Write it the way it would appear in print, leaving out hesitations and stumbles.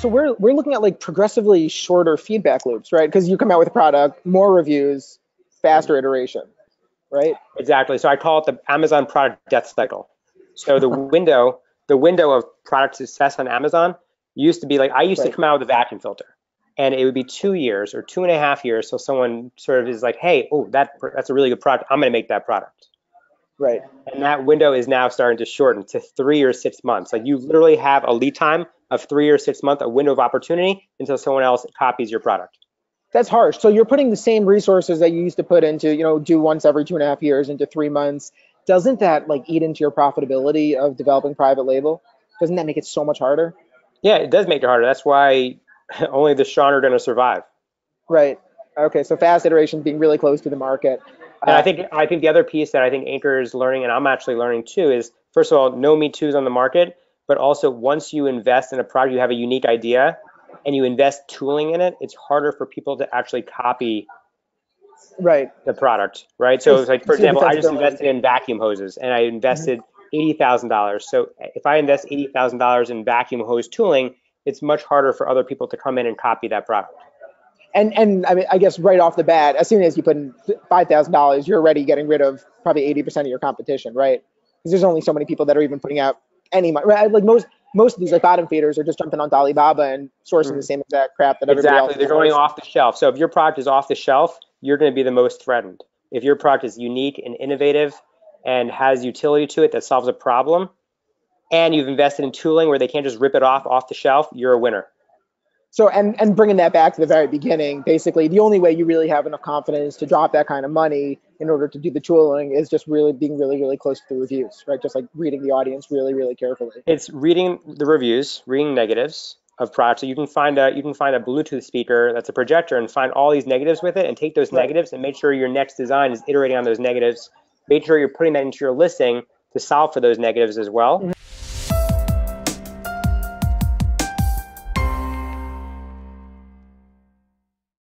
So we're looking at like progressively shorter feedback loops, right? Because you come out with a product, more reviews, faster iteration, right? Exactly. So I call it the Amazon product death cycle. So the window of product success on Amazon used to be like I used to Right, come out with a vacuum filter, and it would be 2 years or 2.5 years. So someone sort of is like, hey, oh, that's a really good product. I'm going to make that product. right. And that window is now starting to shorten to 3 or 6 months. Like you literally have a lead time of 3 or 6 months, a window of opportunity until someone else copies your product. That's harsh. So you're putting the same resources that you used to put into, do once every 2.5 years into 3 months. Doesn't that like eat into your profitability of developing private label? Doesn't that make it so much harder? Yeah, it does make it harder. That's why only the strong are going to survive. Right. Okay. So fast iteration, being really close to the market. And I Uh, think I think the other piece that I think Anchor is learning, and I'm actually learning too, is first of all, no Me Too's on the market, but also once you invest in a product, you have a unique idea, and you invest tooling in it, it's harder for people to actually copy right. the product, right? So It's, it's like, for it's your example, I just defensibility. invested in vacuum hoses, and I Mhm. invested $80,000. So if I invest $80,000 in vacuum hose tooling, it's much harder for other people to come in and copy that product. And I mean, I guess right off the bat, as soon as you put in $5,000, you're already getting rid of probably 80% of your competition, right? Because there's only so many people that are even putting out any money. Right? Like most of these like bottom feeders are just jumping on Alibaba and sourcing the Mhm. same exact crap that everybody else Exactly. is They're going sourcing. off the shelf. So if your product is off the shelf, you're going to be the most threatened. If your product is unique and innovative and has utility to it that solves a problem, and you've invested in tooling where they can't just rip it off the shelf, you're a winner. So and bringing that back to the very beginning, basically the only way you really have enough confidence to drop that kind of money in order to do the tooling is just really being really really close to the reviews, right? Just like reading the audience really really carefully. It's reading the reviews, reading negatives of products. So you can find a Bluetooth speaker that's a projector and find all these negatives with it, and take those Right. negatives and make sure your next design is iterating on those negatives. Make sure you're putting that into your listing to solve for those negatives as well.